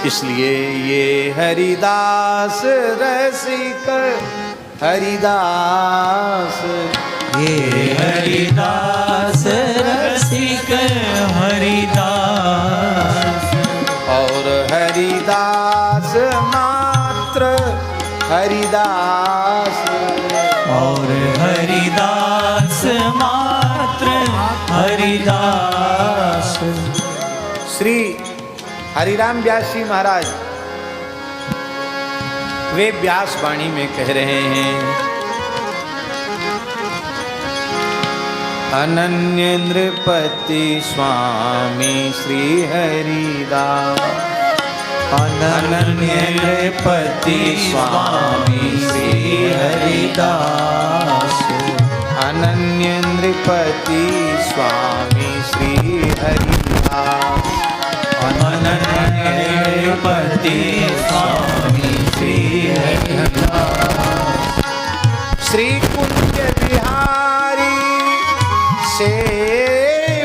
इसलिए ये हरिदास रसिक हरिदास, ये हरिदास रसिक हरिदास, और हरिदास मात्र हरिदास, और हरिदास मात्र हरिदास। श्री हरिराम व्यास जी महाराज वे व्यास वाणी में कह रहे हैं, अनन्य नृपति स्वामी श्री हरिदास, अनन्य नृपति स्वामी श्री हरिदास, अनन्य नृपति स्वामी श्री हरिदास, अनन्य नृपति स्वामी श्री हरिदास। श्री कुंज बिहारी से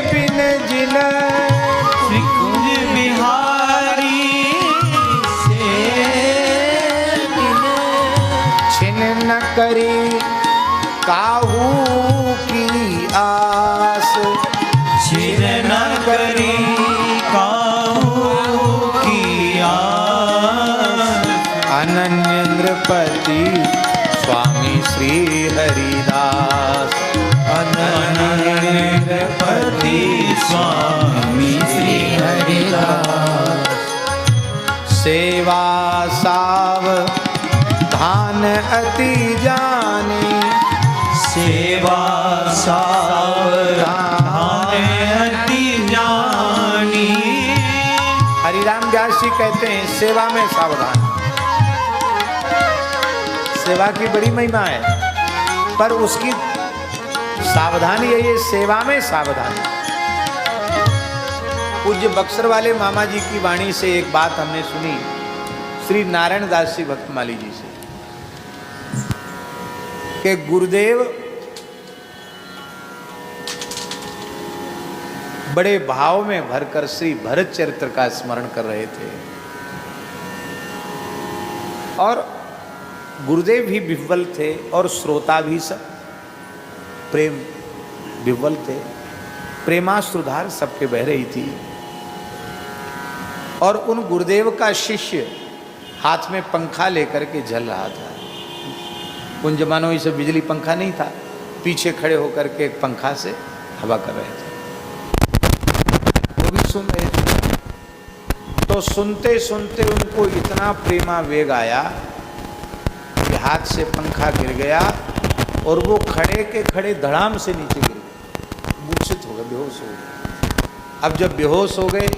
बिन जिन, श्री कुंज बिहारी से बिन छिन न करी काहू की आस, छिन न करी काहू की आस। अनन्य नृपति स्वामी श्री हरिदास, अनन्य नृपति स्वामी श्री हरिदास। सेवा सावधान अति जानी, सेवा सावधान अति जानी। हरिराम व्यास जी कहते हैं सेवा में सावधान। सेवा की बड़ी महिमा है, पर उसकी सावधानी है ये सेवा में सावधानी। पूज्य बक्सर वाले मामा जी की वाणी से एक बात हमने सुनी श्री नारायण दास जी भक्तमाली जी से, कि गुरुदेव बड़े भाव में भरकर श्री भरत चरित्र का स्मरण कर रहे थे, और गुरुदेव भी विह्वल थे और श्रोता भी सब प्रेम विह्वल थे। प्रेमाश्रुधार सबके बह रही थी, और उन गुरुदेव का शिष्य हाथ में पंखा लेकर के झल रहा था। उन जमानों से बिजली पंखा नहीं था, पीछे खड़े होकर के एक पंखा से हवा कर रहे थे, वो भी सुन रहे थे। तो सुनते सुनते उनको इतना प्रेमावेग आया कि हाथ से पंखा गिर गया, और वो खड़े के खड़े धड़ाम से नीचे गिर गए, मूर्छित हो गए, बेहोश हो गए। अब जब बेहोश हो गए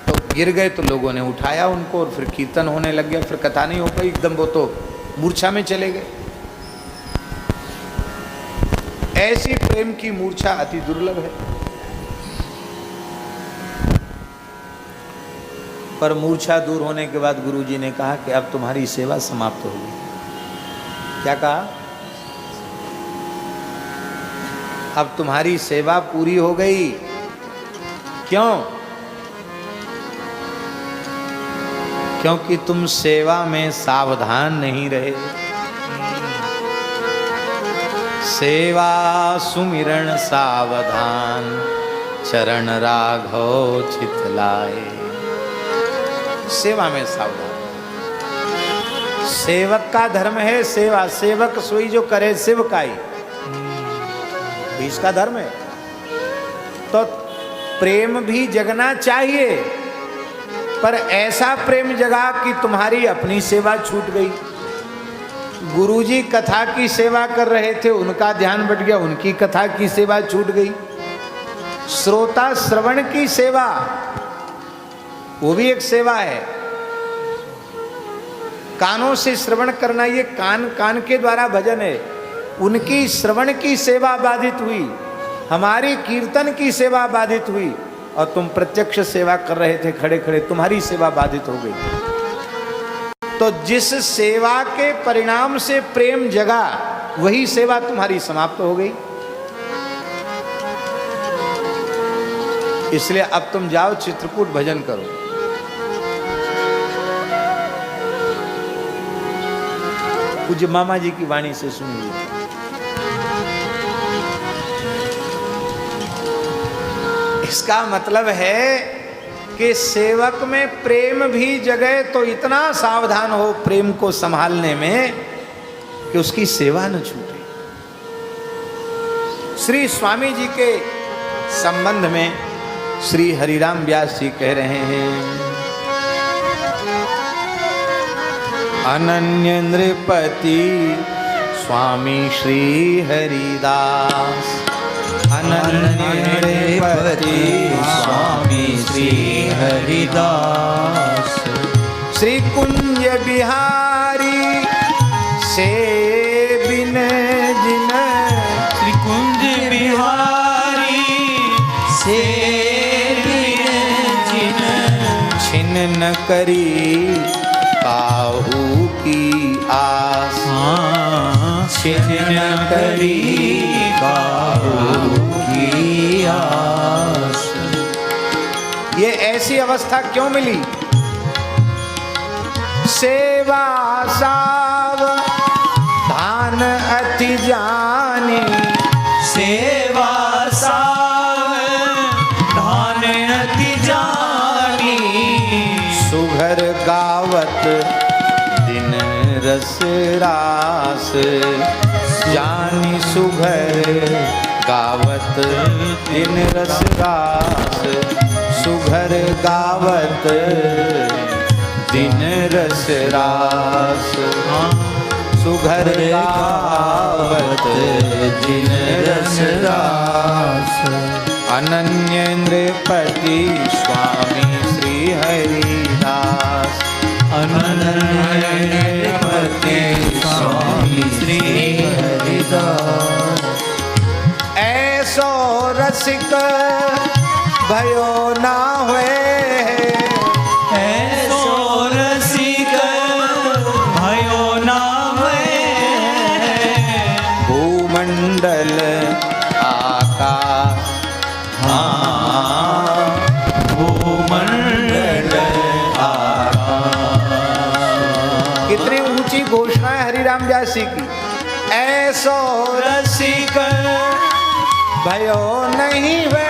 तो गिर गए तो लोगों ने उठाया उनको, और फिर कीर्तन होने लग गया, फिर कथा नहीं हो पाई, एकदम वो तो मूर्छा में चले गए। ऐसी प्रेम की मूर्छा अति दुर्लभ है, पर मूर्छा दूर होने के बाद गुरुजी ने कहा कि अब तुम्हारी सेवा समाप्त हो गई। क्या कहा? अब तुम्हारी सेवा पूरी हो गई। क्यों? क्योंकि तुम सेवा में सावधान नहीं रहे। सेवा सुमिरण सावधान, चरण राघव चितलाए। सेवा में सावधान। सेवक का धर्म है सेवा, सेवक सोई जो करे सेवकाई, इसका धर्म है। तो प्रेम भी जगना चाहिए, पर ऐसा प्रेम जगा कि तुम्हारी अपनी सेवा छूट गई। गुरुजी कथा की सेवा कर रहे थे, उनका ध्यान बट गया, उनकी कथा की सेवा छूट गई। श्रोता श्रवण की सेवा, वो भी एक सेवा है। कानों से श्रवण करना, ये कान कान के द्वारा भजन है। उनकी श्रवण की सेवा बाधित हुई, हमारी कीर्तन की सेवा बाधित हुई, और तुम प्रत्यक्ष सेवा कर रहे थे खड़े खड़े, तुम्हारी सेवा बाधित हो गई। तो जिस सेवा के परिणाम से प्रेम जगा, वही सेवा तुम्हारी समाप्त हो गई। इसलिए अब तुम जाओ चित्रकूट भजन करो। पूज्य मामा जी की वाणी से सुनिए। इसका मतलब है कि सेवक में प्रेम भी जगे तो इतना सावधान हो प्रेम को संभालने में कि उसकी सेवा न छूटे। श्री स्वामी जी के संबंध में श्री हरिराम व्यास जी कह रहे हैं, अनन्य नृपति स्वामी श्री हरिदास, अनन्य नृपति स्वामी श्री हरिदास, श्री कुंज बिहारी से बिन जिन, श्री कुंज बिहारी से बिन जिन, छिन न करी काहू की आस, छिन न करी काहू की आस। ये ऐसी अवस्था क्यों मिली? सेवा सावधान अति जानी, सेवा सावधान अति जानी, सुघर गावत दिन रस रास, जानी सुघर गावत दिन रस रास, सुघर गावत दिन रस रास, सुघर गावत दिन रस रास। अनन्य नृपति स्वामी श्री हरिदास, अनन्य नृपति स्वामी श्री हरिदास, ऐसो रसिक भयो ना हुए, ऐसो रसिक भयो ना हुए, भूमंडल आकाश, भूमंडल आकाश। कितनी ऊंची घोषणा है हरिराम व्यास जी की। ऐसो रसिक भयो नहीं वे,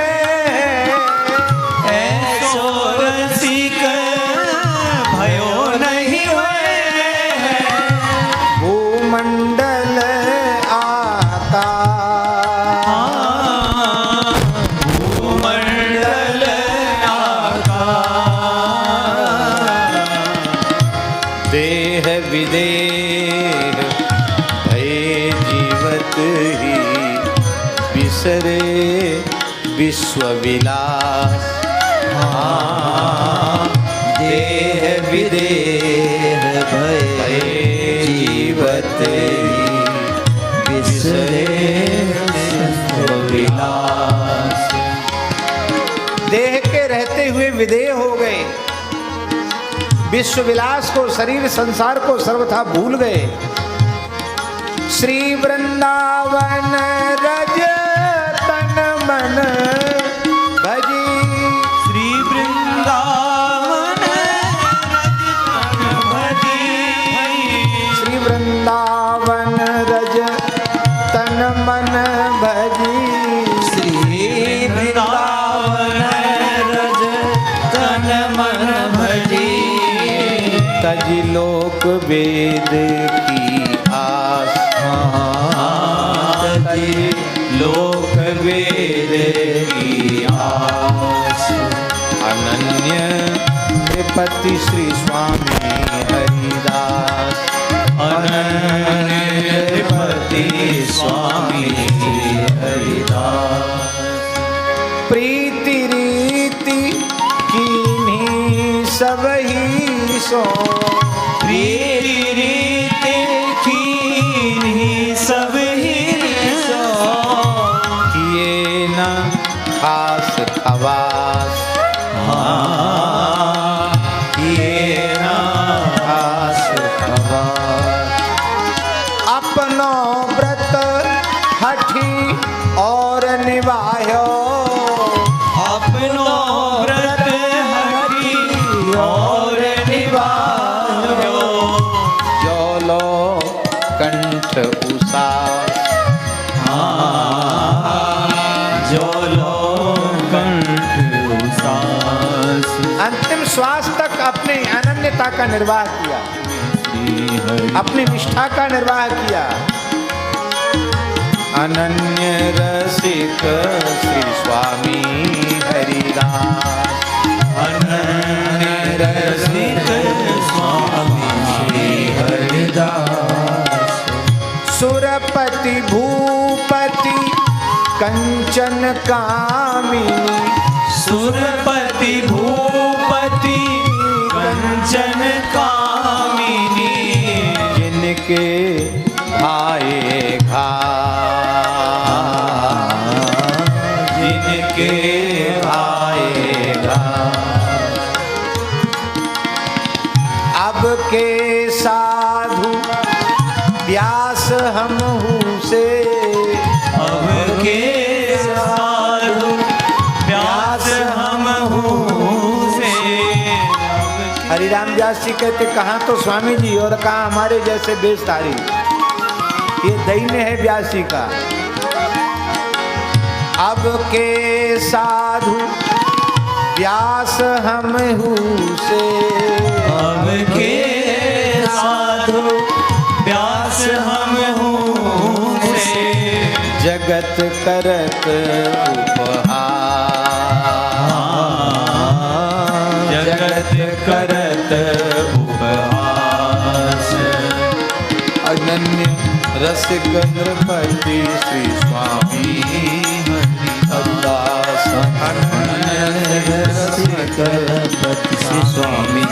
ऐसो रसिक भयो नहीं हुए, भूमंडल आकाश, भूमंडल आकाश। देह विदेह भय जीवत ही बिसरे विश्व विलास, देह विदेह भय जीवत विसरे विलास। देह के रहते हुए विदेह हो गए, विश्व विलास को, शरीर संसार को सर्वथा भूल गए। श्री वृंदावन रज तन मन भजी, श्री वृंदावन रज तन भजी, श्री वृंदावन रज तन मन भजी, श्री वृंदावन रज तन मन भजी, तजी लोक वेद की आस, तजी लोक वेद की आस। अनन्य नृपति श्री स्वामी हरिदास, अनन्य नृपति स्वामी हरिदास, प्रीति रीति कीन्ही सब ही सो, प्रीति रीति कीन्ही सब ही सो, किए न खास खवास, किए ना खास खवास। अपनो व्रत हठी और निभायो, अपनो व्रत हरि और निभायो, जो लो श्वास तक अपने अनन्यता का निर्वाह किया, अपनी निष्ठा का निर्वाह किया। अनन्य रसिक श्री स्वामी हरिदास, अनन्य रसिक स्वामी श्री हरिदास। सुरपति भूपति कंचन कामिनी, सुरपति भूपति कंचन कामिनी, जिनके भाए घास, जिनके आएगा। अब के साधु व्यास हम हूँ से, अब के साधु व्यास हम हूँ से। हरिराम व्यास जी कहते कहाँ तो स्वामी जी और कहाँ हमारे जैसे बेस्तारी। ये दैन्य है व्यास जी का। अब के साधु व्यास हम हूँ से, अब के साधु व्यास हम हूँ से। जगत करत उपहास, जगत करत उपहास। अनन्य रसिक नृपति श्री स्वामी हरिदास, अनन्य रसिक नृपति श्री स्वामी